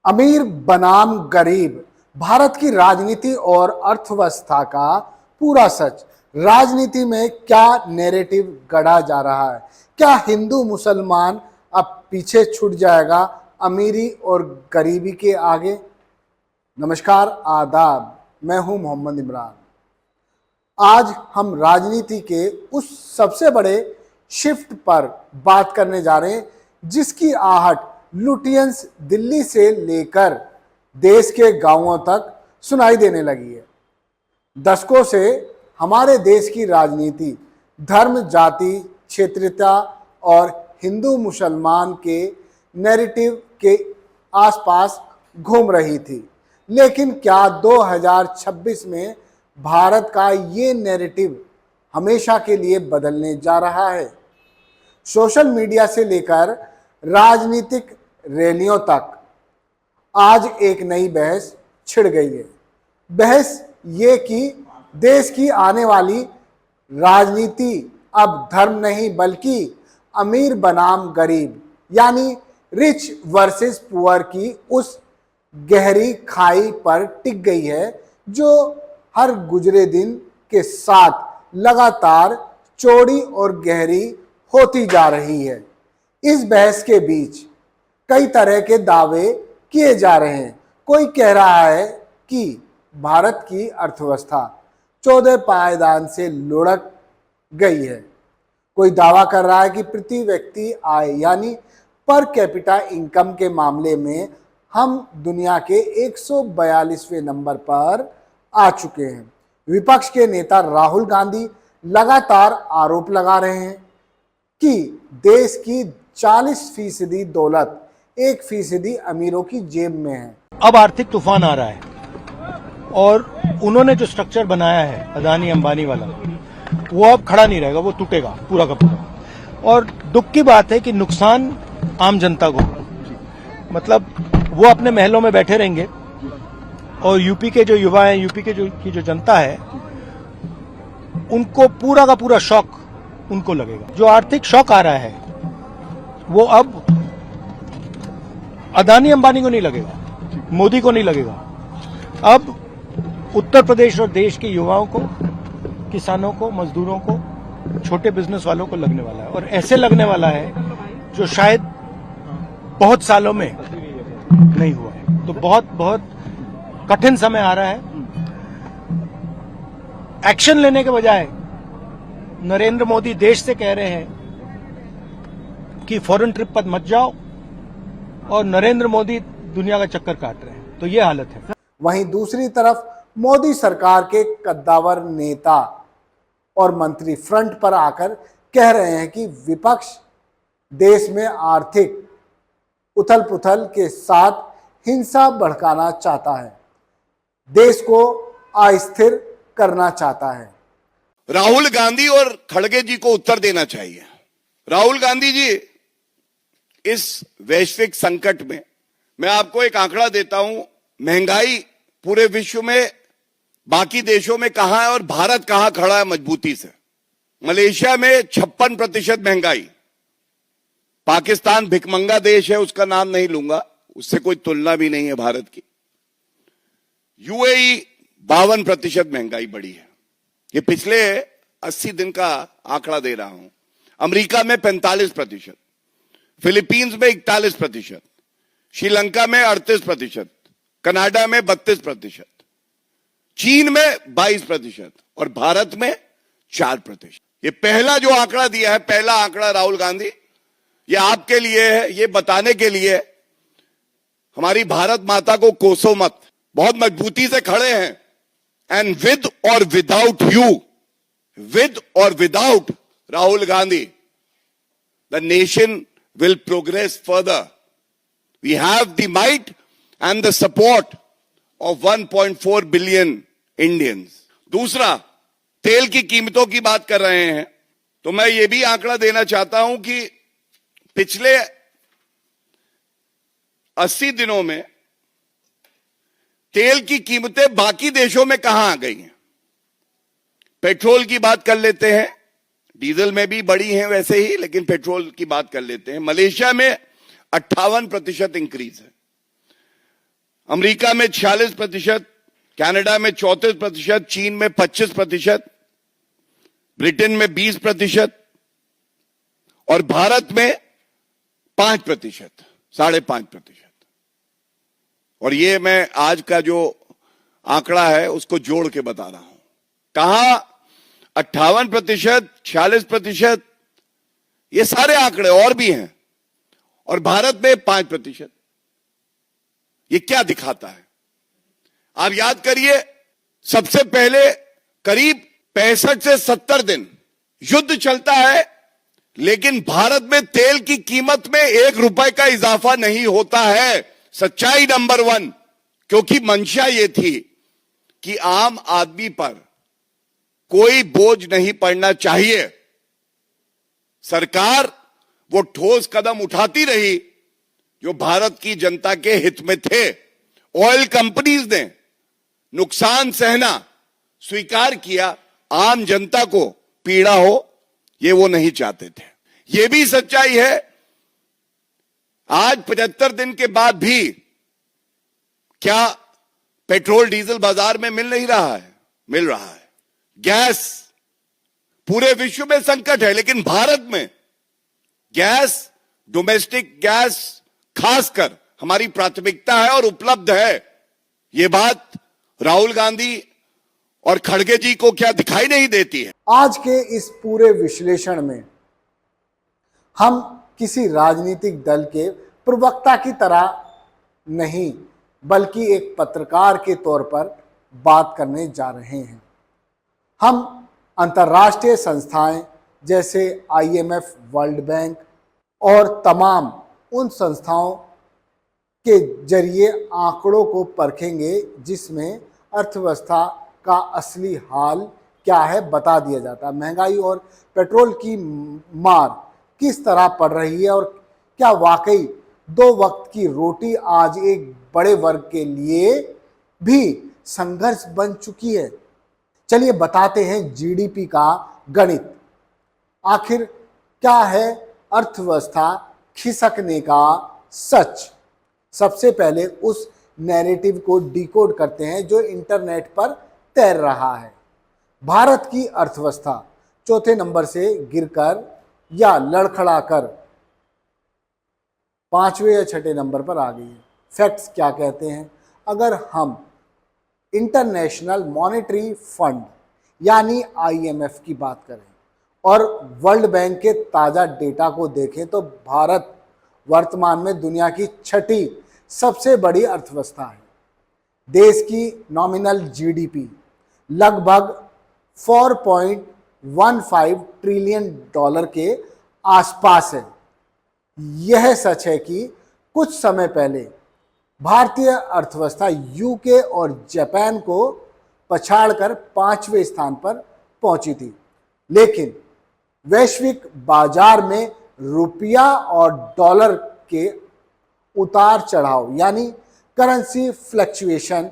अमीर बनाम गरीब, भारत की राजनीति और अर्थव्यवस्था का पूरा सच। राजनीति में क्या नैरेटिव गढ़ा जा रहा है? क्या हिंदू मुसलमान अब पीछे छूट जाएगा अमीरी और गरीबी के आगे? नमस्कार, आदाब। मैं हूं मोहम्मद इमरान। आज हम राजनीति के उस सबसे बड़े शिफ्ट पर बात करने जा रहे हैं जिसकी आहट लुटियंस दिल्ली से लेकर देश के गांवों तक सुनाई देने लगी है। दशकों से हमारे देश की राजनीति धर्म, जाति, क्षेत्रीयता और हिंदू मुसलमान के नैरेटिव के आसपास घूम रही थी। लेकिन क्या 2026 में भारत का ये नैरेटिव हमेशा के लिए बदलने जा रहा है? सोशल मीडिया से लेकर राजनीतिक रैलियों तक आज एक नई बहस छिड़ गई है। बहस ये कि देश की आने वाली राजनीति अब धर्म नहीं बल्कि अमीर बनाम गरीब यानी रिच वर्सेस पुअर की उस गहरी खाई पर टिक गई है जो हर गुजरे दिन के साथ लगातार चौड़ी और गहरी होती जा रही है। इस बहस के बीच कई तरह के दावे किए जा रहे हैं। कोई कह रहा है कि भारत की अर्थव्यवस्था 14 पायदान से लुढ़क गई है। कोई दावा कर रहा है कि प्रति व्यक्ति आय यानी पर कैपिटा इनकम के मामले में हम दुनिया के 142वें नंबर पर आ चुके हैं। विपक्ष के नेता राहुल गांधी लगातार आरोप लगा रहे हैं कि देश की 40% दौलत 1% अमीरों की जेब में है। अब आर्थिक तूफान आ रहा है और उन्होंने जो स्ट्रक्चर बनाया है अदानी अंबानी वाला, वो अब खड़ा नहीं रहेगा, वो टूटेगा पूरा का पूरा। और दुख की बात है कि नुकसान आम जनता को, मतलब वो अपने महलों में बैठे रहेंगे और यूपी के जो युवा हैं, यूपी के जो जनता है, उनको पूरा का पूरा शॉक उनको लगेगा। जो आर्थिक शॉक आ रहा है वो अब अदानी अंबानी को नहीं लगेगा, मोदी को नहीं लगेगा, अब उत्तर प्रदेश और देश के युवाओं को, किसानों को, मजदूरों को, छोटे बिजनेस वालों को लगने वाला है। और ऐसे लगने वाला है जो शायद बहुत सालों में नहीं हुआ है। तो बहुत बहुत कठिन समय आ रहा है। एक्शन लेने के बजाय नरेंद्र मोदी देश से कह रहे हैं कि फॉरेन ट्रिप पर मत जाओ और नरेंद्र मोदी दुनिया का चक्कर काट रहे हैं। तो ये हालत है। वहीं दूसरी तरफ मोदी सरकार के कद्दावर नेता और मंत्री फ्रंट पर आकर कह रहे हैं कि विपक्ष देश में आर्थिक उथल पुथल के साथ हिंसा भड़काना चाहता है, देश को अस्थिर करना चाहता है। राहुल गांधी और खड़गे जी को उत्तर देना चाहिए। राहुल गांधी जी, इस वैश्विक संकट में मैं आपको एक आंकड़ा देता हूं। महंगाई पूरे विश्व में बाकी देशों में कहां है और भारत कहां खड़ा है मजबूती से। मलेशिया में 56% महंगाई। पाकिस्तान भिखमंगा देश है, उसका नाम नहीं लूंगा, उससे कोई तुलना भी नहीं है भारत की। यूएई 52% महंगाई बढ़ी है। ये पिछले 80 दिन का आंकड़ा दे रहा हूं। अमेरिका में 45%, फिलीपींस में 41%, श्रीलंका में 38%, कनाडा में 32%, चीन में 22% और भारत में 4%। ये पहला जो आंकड़ा दिया है, पहला आंकड़ा राहुल गांधी, ये आपके लिए है, ये बताने के लिए हमारी भारत माता को कोसो मत, बहुत मजबूती से खड़े हैं। एंड विद और विदाउट यू, विद और without Rahul Gandhi, the nation will progress further. We have the might and the support of 1.4 billion Indians. दूसरा, तेल की कीमतों की बात कर रहे हैं तो मैं ये भी आंकड़ा देना चाहता हूं कि पिछले 80 दिनों में तेल की कीमतें बाकी देशों में कहां आ गई हैं। पेट्रोल की बात कर लेते हैं, डीजल में भी बढ़ी हैं वैसे ही, लेकिन पेट्रोल की बात कर लेते हैं। मलेशिया में 58% इंक्रीज है, अमेरिका में 46%, कनाडा में 34%, चीन में 25%, ब्रिटेन में 20% और भारत में 5%, 5.5%। और ये मैं आज का जो आंकड़ा है उसको जोड़ के बता रहा हूं। कहा 58%, 46%, ये सारे आंकड़े और भी हैं, और भारत में 5%। ये क्या दिखाता है? आप याद करिए, सबसे पहले करीब 65 से 70 दिन युद्ध चलता है, लेकिन भारत में तेल की कीमत में 1 रुपए का इजाफा नहीं होता है। सच्चाई नंबर 1, क्योंकि मंशा यह थी कि आम आदमी पर कोई बोझ नहीं पड़ना चाहिए। सरकार वो ठोस कदम उठाती रही जो भारत की जनता के हित में थे। ऑयल कंपनीज ने नुकसान सहना स्वीकार किया, आम जनता को पीड़ा हो ये वो नहीं चाहते थे। ये भी सच्चाई है, आज 75 दिन के बाद भी क्या पेट्रोल डीजल बाजार में मिल नहीं रहा है? मिल रहा है। गैस, पूरे विश्व में संकट है, लेकिन भारत में गैस, डोमेस्टिक गैस खासकर हमारी प्राथमिकता है और उपलब्ध है। यह बात राहुल गांधी और खड़गे जी को क्या दिखाई नहीं देती है? आज के इस पूरे विश्लेषण में हम किसी राजनीतिक दल के प्रवक्ता की तरह नहीं, बल्कि एक पत्रकार के तौर पर बात करने जा रहे हैं। हम अंतर्राष्ट्रीय संस्थाएं जैसे IMF, वर्ल्ड बैंक और तमाम उन संस्थाओं के जरिए आंकड़ों को परखेंगे जिसमें अर्थव्यवस्था का असली हाल क्या है बता दिया जाता है। महंगाई और पेट्रोल की मार किस तरह पड़ रही है और क्या वाकई 2 वक्त की रोटी आज एक बड़े वर्ग के लिए भी संघर्ष बन चुकी है। चलिए बताते हैं GDP का गणित। आखिर क्या है अर्थव्यवस्था खिसकने का सच? सबसे पहले उस नैरेटिव को डिकोड करते हैं जो इंटरनेट पर तैर रहा है। भारत की अर्थव्यवस्था चौथे नंबर से गिरकर या लड़खड़ाकर 5वें या 6ठे नंबर पर आ गई है। फैक्ट्स क्या कहते हैं? अगर हम इंटरनेशनल मॉनेटरी फंड यानी IMF की बात करें और वर्ल्ड बैंक के ताज़ा डेटा को देखें तो भारत वर्तमान में दुनिया की 6ठी सबसे बड़ी अर्थव्यवस्था है। देश की नॉमिनल GDP लगभग $4.15 ट्रिलियन के आसपास है। यह सच है कि कुछ समय पहले भारतीय अर्थव्यवस्था UK और जापान को पछाड़कर 5वें स्थान पर पहुंची थी, लेकिन वैश्विक बाजार में रुपया और डॉलर के उतार चढ़ाव यानी करेंसी फ्लक्चुएशन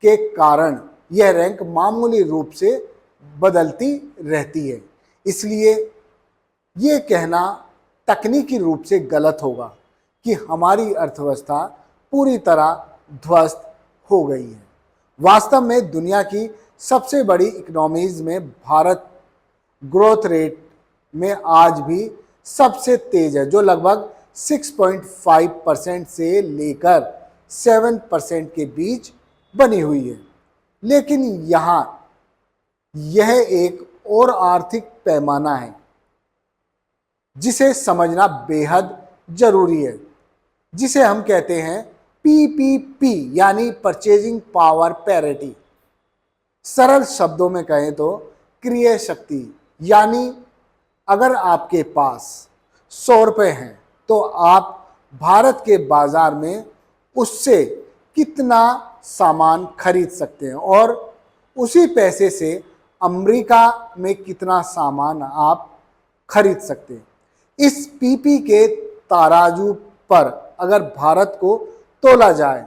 के कारण यह रैंक मामूली रूप से बदलती रहती है। इसलिए ये कहना तकनीकी रूप से गलत होगा कि हमारी अर्थव्यवस्था पूरी तरह ध्वस्त हो गई है। वास्तव में दुनिया की सबसे बड़ी इकोनॉमीज में भारत ग्रोथ रेट में आज भी सबसे तेज है, जो लगभग 6.5% से लेकर 7% के बीच बनी हुई है। लेकिन यहाँ यह एक और आर्थिक पैमाना है जिसे समझना बेहद जरूरी है, जिसे हम कहते हैं PPP यानी परचेजिंग पावर पैरिटी। सरल शब्दों में कहें तो क्रय शक्ति, यानी अगर आपके पास 100 रुपये हैं तो आप भारत के बाजार में उससे कितना सामान खरीद सकते हैं और उसी पैसे से अमेरिका में कितना सामान आप खरीद सकते हैं। इस PP के तराजू पर अगर भारत को तोला जाए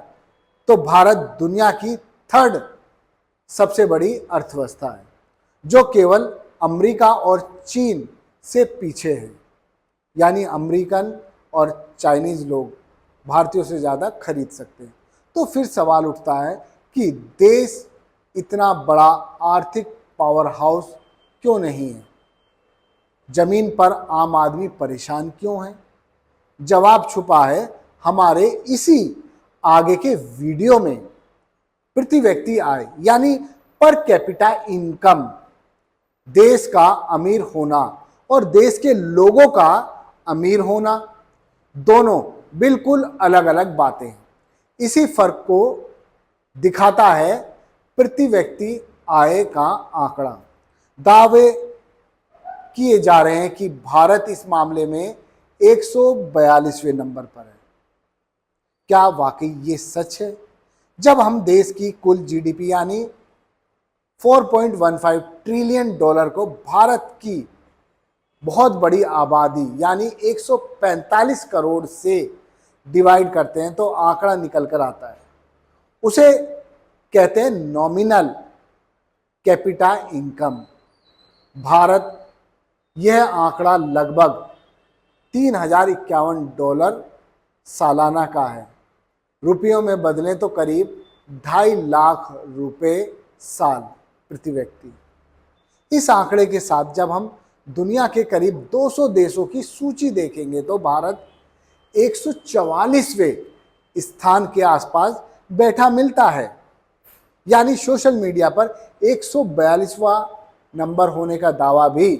तो भारत दुनिया की 3rd सबसे बड़ी अर्थव्यवस्था है, जो केवल अमेरिका और चीन से पीछे है। यानी अमेरिकन और चाइनीज लोग भारतीयों से ज़्यादा खरीद सकते हैं। तो फिर सवाल उठता है कि देश इतना बड़ा आर्थिक पावर हाउस क्यों नहीं है? जमीन पर आम आदमी परेशान क्यों है? जवाब छुपा है हमारे इसी आगे के वीडियो में। प्रति व्यक्ति आय यानी पर कैपिटा इनकम, देश का अमीर होना और देश के लोगों का अमीर होना, दोनों बिल्कुल अलग अलग बातें हैं। इसी फर्क को दिखाता है प्रति व्यक्ति आय का आंकड़ा। दावे किए जा रहे हैं कि भारत इस मामले में 142वें नंबर पर है। क्या वाकई ये सच है? जब हम देश की कुल जीडीपी यानी 4.15 ट्रिलियन डॉलर को भारत की बहुत बड़ी आबादी यानी 145 करोड़ से डिवाइड करते हैं तो आंकड़ा निकल कर आता है। उसे कहते हैं नॉमिनल कैपिटा इनकम। भारत यह आंकड़ा लगभग $3051 सालाना का है। रुपयों में बदलें तो करीब 2.5 लाख रुपए साल प्रति व्यक्ति। इस आंकड़े के साथ जब हम दुनिया के करीब 200 देशों की सूची देखेंगे तो भारत 144वें स्थान के आसपास बैठा मिलता है। यानी सोशल मीडिया पर 142वां नंबर होने का दावा भी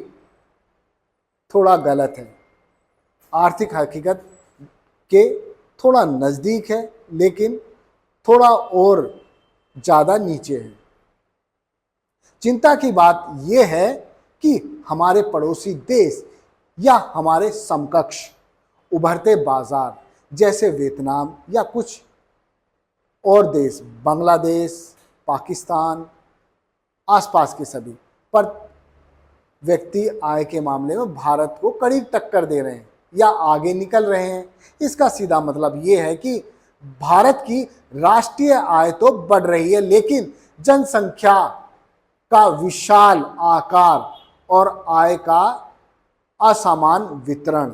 थोड़ा गलत है। आर्थिक हकीकत के थोड़ा नज़दीक है लेकिन थोड़ा और ज़्यादा नीचे है। चिंता की बात यह है कि हमारे पड़ोसी देश या हमारे समकक्ष उभरते बाजार जैसे वियतनाम या कुछ और देश, बांग्लादेश, पाकिस्तान, आसपास के सभी पर व्यक्ति आय के मामले में भारत को कड़ी टक्कर दे रहे हैं या आगे निकल रहे हैं। इसका सीधा मतलब ये है कि भारत की राष्ट्रीय आय तो बढ़ रही है लेकिन जनसंख्या का विशाल आकार और आय का असमान वितरण,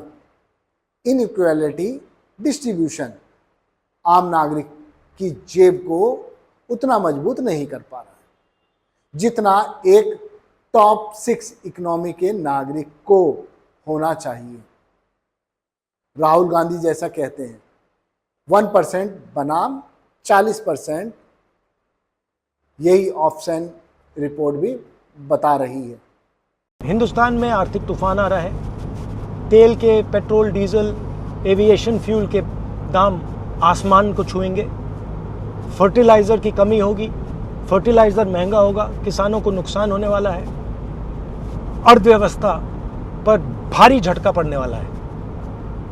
इनइक्वालिटी डिस्ट्रीब्यूशन, आम नागरिक की जेब को उतना मजबूत नहीं कर पा रहा है जितना एक टॉप 6 इकोनॉमी के नागरिक को होना चाहिए। राहुल गांधी जैसा कहते हैं 1% बनाम 40%, यही ऑप्शन रिपोर्ट भी बता रही है। हिंदुस्तान में आर्थिक तूफान आ रहा है। तेल के, पेट्रोल, डीजल, एविएशन फ्यूल के दाम आसमान को छुएंगे। फर्टिलाइज़र की कमी होगी, फर्टिलाइज़र महंगा होगा, किसानों को नुकसान होने वाला है। अर्थव्यवस्था पर भारी झटका पड़ने वाला है।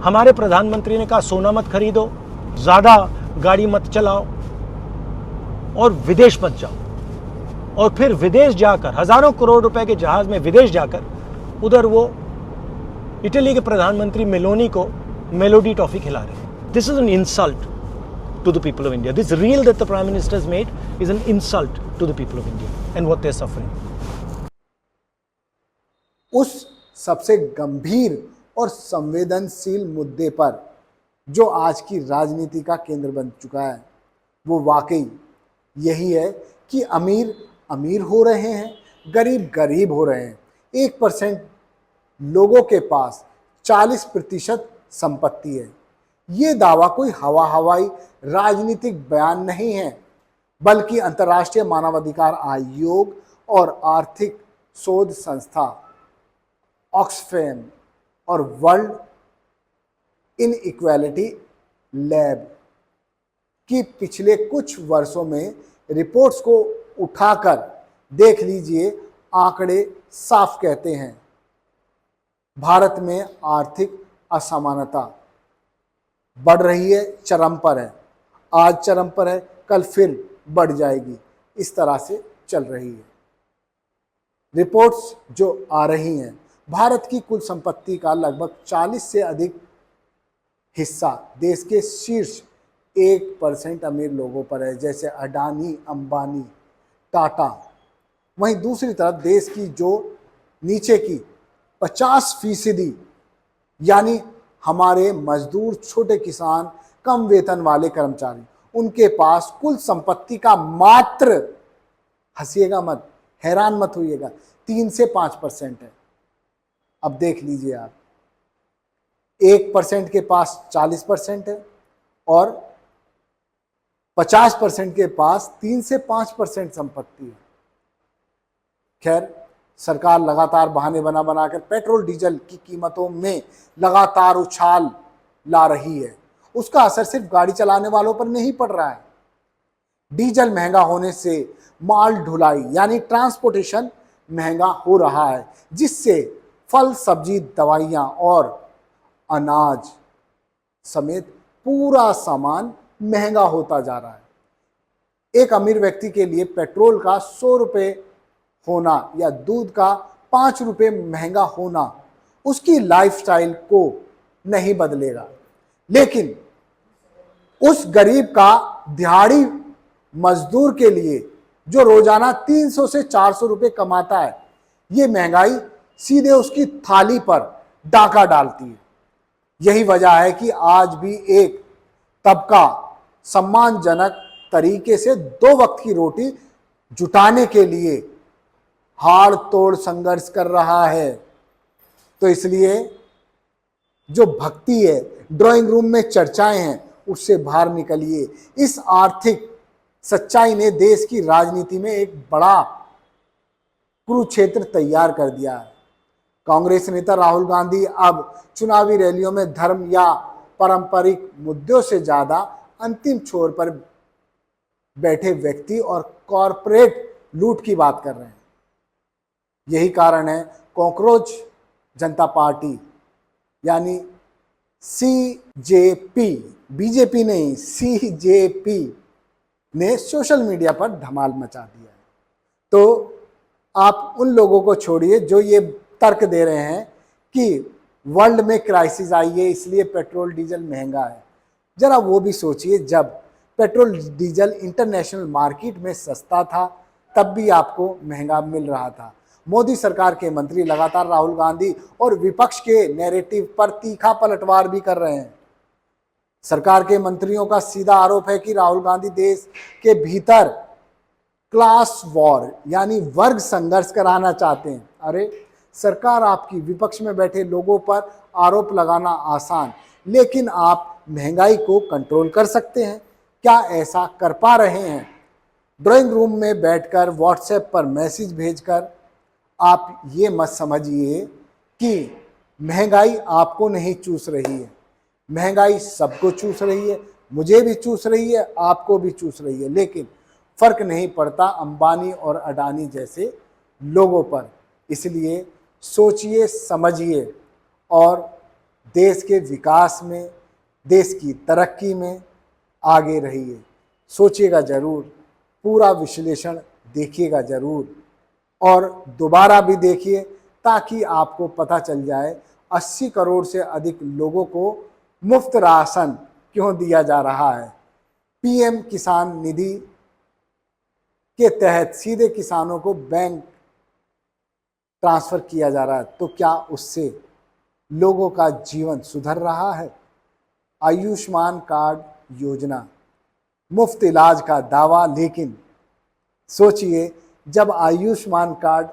हमारे प्रधानमंत्री ने कहा सोना मत खरीदो, ज़्यादा गाड़ी मत चलाओ और विदेश मत जाओ। और फिर विदेश जाकर हज़ारों करोड़ रुपए के जहाज़ में विदेश जाकर उधर वो इटली के प्रधानमंत्री मेलोनी को मेलोडी टॉफी खिला रहे हैं। This is an insult to the people of India. This reel that the Prime Minister has made is an insult to the people of India and what they're suffering. उस सबसे गंभीर और संवेदनशील मुद्दे पर जो आज की राजनीति का केंद्र बन चुका है वो वाकई यही है कि अमीर अमीर हो रहे हैं, गरीब गरीब हो रहे हैं। 1% लोगों के पास 40% संपत्ति है। ये दावा कोई हवाई राजनीतिक बयान नहीं है बल्कि अंतर्राष्ट्रीय मानवाधिकार आयोग और आर्थिक शोध संस्था ऑक्सफैम और वर्ल्ड इनइक्वालिटी लैब की पिछले कुछ वर्षों में रिपोर्ट्स को उठाकर देख लीजिए। आंकड़े साफ कहते हैं भारत में आर्थिक असमानता बढ़ रही है, चरम पर है। आज चरम पर है, कल फिर बढ़ जाएगी। इस तरह से चल रही है। रिपोर्ट्स जो आ रही हैं, भारत की कुल संपत्ति का लगभग 40 से अधिक हिस्सा देश के शीर्ष 1% अमीर लोगों पर है, जैसे अडानी, अंबानी, टाटा। वहीं दूसरी तरफ देश की जो नीचे की 50% यानी हमारे मजदूर, छोटे किसान, कम वेतन वाले कर्मचारी, उनके पास कुल संपत्ति का मात्र, हंसिएगा मत, हैरान मत होइएगा, 3 से 5% है। अब देख लीजिए आप, 1% के पास 40% है और 50% के पास 3 से 5% संपत्ति है। खैर, सरकार लगातार बहाने बना बनाकर पेट्रोल डीजल की कीमतों में लगातार उछाल ला रही है। उसका असर सिर्फ गाड़ी चलाने वालों पर नहीं पड़ रहा है। डीजल महंगा होने से माल ढुलाई यानी ट्रांसपोर्टेशन महंगा हो रहा है, जिससे फल, सब्जी, दवाइयां और अनाज समेत पूरा सामान महंगा होता जा रहा है। एक अमीर व्यक्ति के लिए पेट्रोल का 100 रुपये होना या दूध का 5 रुपये महंगा होना उसकी लाइफस्टाइल को नहीं बदलेगा, लेकिन उस गरीब का, दिहाड़ी मजदूर के लिए जो रोजाना 300 से 400 रुपये कमाता है, ये महंगाई सीधे उसकी थाली पर डाका डालती है। यही वजह है कि आज भी एक तबका सम्मानजनक तरीके से 2 वक्त की रोटी जुटाने के लिए हाड़ तोड़ संघर्ष कर रहा है। तो इसलिए जो भक्ति है, ड्राइंग रूम में चर्चाएं हैं, उससे बाहर निकलिए। इस आर्थिक सच्चाई ने देश की राजनीति में एक बड़ा कुरुक्षेत्र तैयार कर दिया है। कांग्रेस नेता राहुल गांधी अब चुनावी रैलियों में धर्म या पारंपरिक मुद्दों से ज्यादा अंतिम छोर पर बैठे व्यक्ति और कॉरपोरेट लूट की बात कर रहे हैं। यही कारण है कॉकरोच जनता पार्टी यानी सीजेपी, बीजेपी नहीं, सीजेपी ने सोशल मीडिया पर धमाल मचा दिया है। तो आप उन लोगों को छोड़िए जो ये तर्क दे रहे हैं कि वर्ल्ड में क्राइसिस आई है इसलिए पेट्रोल डीजल महंगा है। जरा वो भी सोचिए, जब पेट्रोल डीजल इंटरनेशनल मार्केट में सस्ता था तब भी आपको महंगा मिल रहा था। मोदी सरकार के मंत्री लगातार राहुल गांधी और विपक्ष के नैरेटिव पर तीखा पलटवार भी कर रहे हैं। सरकार के मंत्रियों का सीधा आरोप है कि राहुल गांधी देश के भीतर क्लास वॉर यानी वर्ग संघर्ष कराना चाहते हैं। अरे, सरकार आपकी, विपक्ष में बैठे लोगों पर आरोप लगाना आसान, लेकिन आप महंगाई को कंट्रोल कर सकते हैं। क्या ऐसा कर पा रहे हैं? ड्राइंग रूम में बैठकर व्हाट्सएप पर मैसेज भेजकर आप ये मत समझिए कि महंगाई आपको नहीं चूस रही है। महंगाई सबको चूस रही है, मुझे भी चूस रही है, आपको भी चूस रही है, लेकिन फर्क नहीं पड़ता अंबानी और अडानी जैसे लोगों पर। इसलिए सोचिए, समझिए और देश के विकास में, देश की तरक्की में आगे रहिए। सोचिएगा जरूर, पूरा विश्लेषण देखिएगा जरूर और दोबारा भी देखिए ताकि आपको पता चल जाए 80 करोड़ से अधिक लोगों को मुफ्त राशन क्यों दिया जा रहा है। पीएम किसान निधि के तहत सीधे किसानों को बैंक ट्रांसफर किया जा रहा है, तो क्या उससे लोगों का जीवन सुधर रहा है? आयुष्मान कार्ड योजना, मुफ्त इलाज का दावा, लेकिन सोचिए जब आयुष्मान कार्ड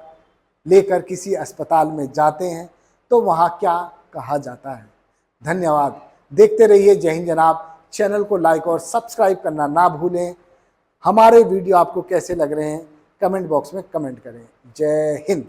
लेकर किसी अस्पताल में जाते हैं तो वहां क्या कहा जाता है। धन्यवाद, देखते रहिए जय हिंद जनाब। चैनल को लाइक और सब्सक्राइब करना ना भूलें। हमारे वीडियो आपको कैसे लग रहे हैं कमेंट बॉक्स में कमेंट करें। जय हिंद।